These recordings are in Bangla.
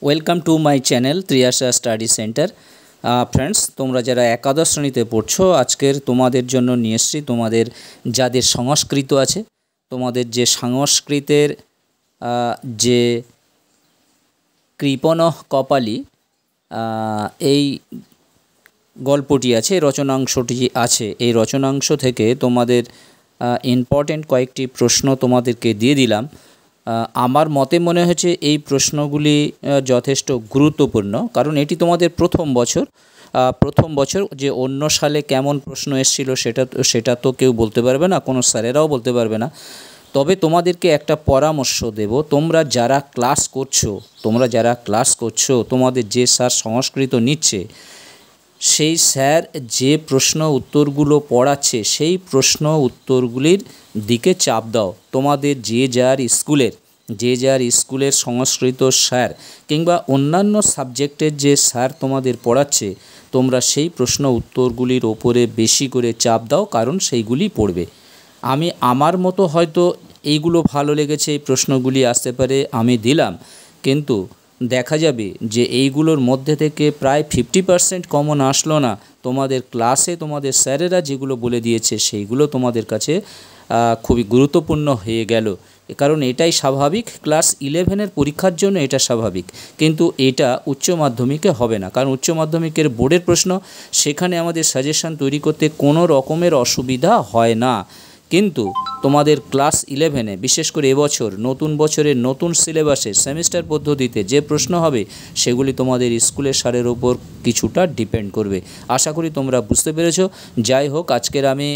Welcome to my channel Triyasha study centre. Friends, তোমরা যারা একাদশ শ্রেণীতে পড়ছো, আজকের তোমাদের জন্য নিয়ে এসেছি তোমাদের যাদের সংস্কৃত আছে, তোমাদের যে সংস্কৃতের যে কৃপণঃ কপালি এই গল্পটি আছে, রচনাংশটি আছে। এই রচনাংশ থেকে তোমাদের ইম্পর্টেন্ট কয়েকটি প্রশ্ন তোমাদেরকে দিয়ে দিলাম। আমার মতে মনে হয়েছে এই প্রশ্নগুলি যথেষ্ট গুরুত্বপূর্ণ, কারণ এটি তোমাদের প্রথম বছর যে অন্য সালে কেমন প্রশ্ন এসেছিল সেটা তো কেউ বলতে পারবে না, কোনো স্যারেরাও বলতে পারবে না। তবে তোমাদেরকে একটা পরামর্শ দেব, তোমরা যারা ক্লাস করছো তোমাদের যে স্যার সংস্কৃত নিচ্ছে, সেই স্যার যে প্রশ্ন উত্তরগুলো পড়াচ্ছে সেই প্রশ্ন উত্তরগুলির দিকে চাপ দাও। তোমাদের যে যার স্কুলের সংস্কৃত স্যার কিংবা অন্যান্য সাবজেক্টের যে স্যার তোমাদের পড়াচ্ছে, তোমরা সেই প্রশ্ন উত্তরগুলির ওপরে বেশি করে চাপ দাও, কারণ সেইগুলি পড়বে। আমার মতো হয়তো এইগুলো ভালো লেগেছে, এই প্রশ্নগুলি আসতে পারে, আমি দিলাম, কিন্তু দেখা যাবে যে এইগুলোর মধ্যে থেকে প্রায় 50% কমন আসলো না। তোমাদের ক্লাসে তোমাদের স্যারেরা যেগুলো বলে দিয়েছে সেইগুলো তোমাদের কাছে খুবই গুরুত্বপূর্ণ হয়ে গেল। কারণ এটাই স্বাভাবিক, ক্লাস 11-এর পরীক্ষার জন্য এটা স্বাভাবিক, কিন্তু এটা উচ্চ মাধ্যমিকে হবে না, কারণ উচ্চ মাধ্যমিকের বোর্ডের প্রশ্ন, সেখানে আমাদের সাজেশন তৈরি করতে কোনো রকমের অসুবিধা হয় না। কিন্তু তোমাদের ক্লাস 11-এ, বিশেষ করে এবছর নতুন বছরের নতুন সিলেবাসে সেমিস্টার পদ্ধতিতে যে প্রশ্ন হবে, সেগুলি তোমাদের স্কুলের স্যারের ওপর কিছুটা ডিপেন্ড করবে। আশা করি তোমরা বুঝতে পেরেছো। যাই হোক, আজকের আমি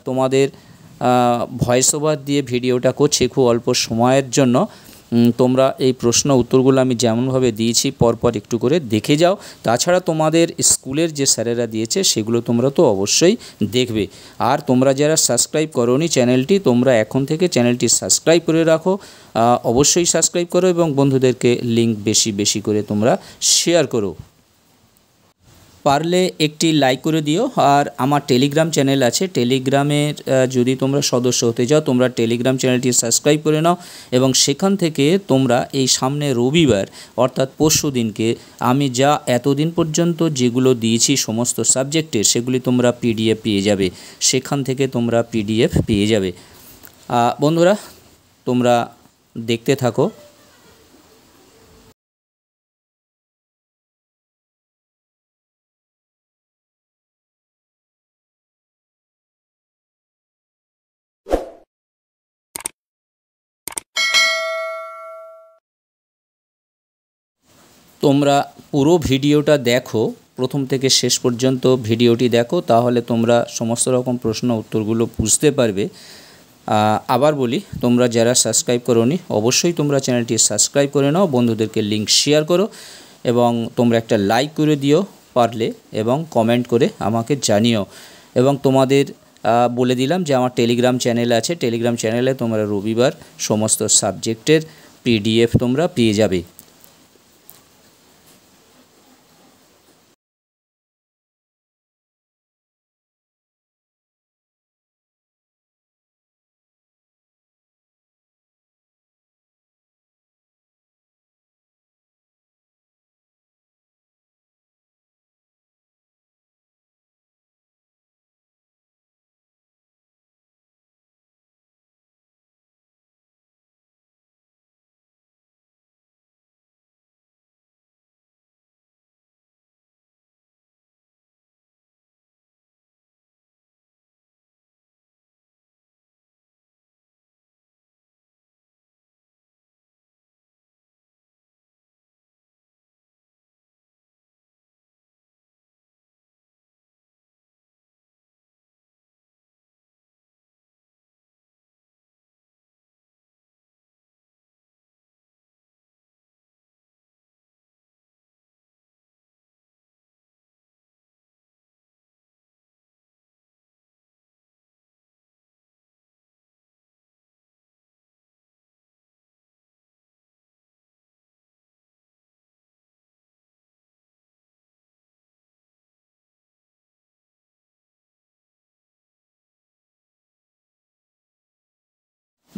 তোমাদের ভয়েস ওভার দিয়ে ভিডিওটা করছি খুব অল্প সময়ের জন্য। তোমরা এই প্রশ্ন উত্তরগুলো আমি যেমনভাবে দিয়েছি পরপর একটু করে দেখে যাও। তাছাড়া তোমাদের স্কুলের যে স্যারেরা দিয়েছে সেগুলো তোমরা তো অবশ্যই দেখবে। আর তোমরা যারা সাবস্ক্রাইব করোনি চ্যানেলটি, তোমরা এখন থেকে চ্যানেলটি সাবস্ক্রাইব করে রাখো, অবশ্যই সাবস্ক্রাইব করো এবং বন্ধুদেরকে লিঙ্ক বেশি বেশি করে তোমরা শেয়ার করো। পারলে একটি লাইক করে দিও। আর আমার টেলিগ্রাম চ্যানেল আছে, টেলিগ্রামের যদি তোমরা সদস্য হতে যাও, তোমরা টেলিগ্রাম চ্যানেলটি সাবস্ক্রাইব করে নাও এবং সেখান থেকে তোমরা এই সামনে রবিবার অর্থাৎ পরশু দিনকে আমি যা এতদিন পর্যন্ত যেগুলো দিয়েছি সমস্ত সাবজেক্টের, সেগুলি তোমরা পিডিএফ পেয়ে যাবে। সেখান থেকে তোমরা পিডিএফ পেয়ে যাবে। বন্ধুরা, তোমরা দেখতে থাকো। তোমরা পুরো ভিডিওটা দেখো, প্রথম থেকে শেষ পর্যন্ত ভিডিওটি দেখো, তাহলে তোমরা সমস্ত রকম প্রশ্ন উত্তরগুলো বুঝতে পারবে। আবার বলি, তোমরা যারা সাবস্ক্রাইব করোনি অবশ্যই তোমরা চ্যানেলটি সাবস্ক্রাইব করে নাও, বন্ধুদেরকে লিঙ্ক শেয়ার করো এবং তোমরা একটা লাইক করে দিও পারলে, এবং কমেন্ট করে আমাকে জানিও। এবং তোমাদের বলে দিলাম যে আমার টেলিগ্রাম চ্যানেল আছে, টেলিগ্রাম চ্যানেলে তোমরা রবিবার সমস্ত সাবজেক্টের পিডিএফ তোমরা পেয়ে যাবে।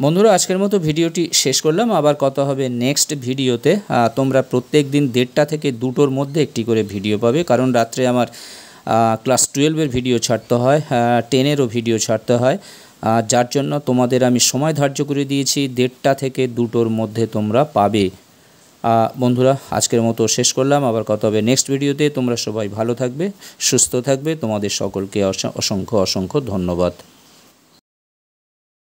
বন্ধুরা আজকের মতো ভিডিওটি শেষ করলাম, আবার কথা হবে নেক্সট ভিডিওতে। তোমরা প্রত্যেক দিন 1:30 থেকে 2টোর মধ্যে একটি করে ভিডিও পাবে, কারণ রাত্রে আমার ক্লাস 12-এর ভিডিও ছাড়তে হয়, 10-এরও ভিডিও ছাড়তে হয়, যার জন্য তোমাদের আমি সময় ধার্য করে দিয়েছি 1:30 থেকে 2টোর মধ্যে তোমরা পাবে। বন্ধুরা আজকের মতো শেষ করলাম, আবার কথা হবে নেক্সট ভিডিওতে। তোমরা সবাই ভালো থাকবে, সুস্থ থাকবে, তোমাদের সকলকে অসংখ্য অসংখ্য ধন্যবাদ।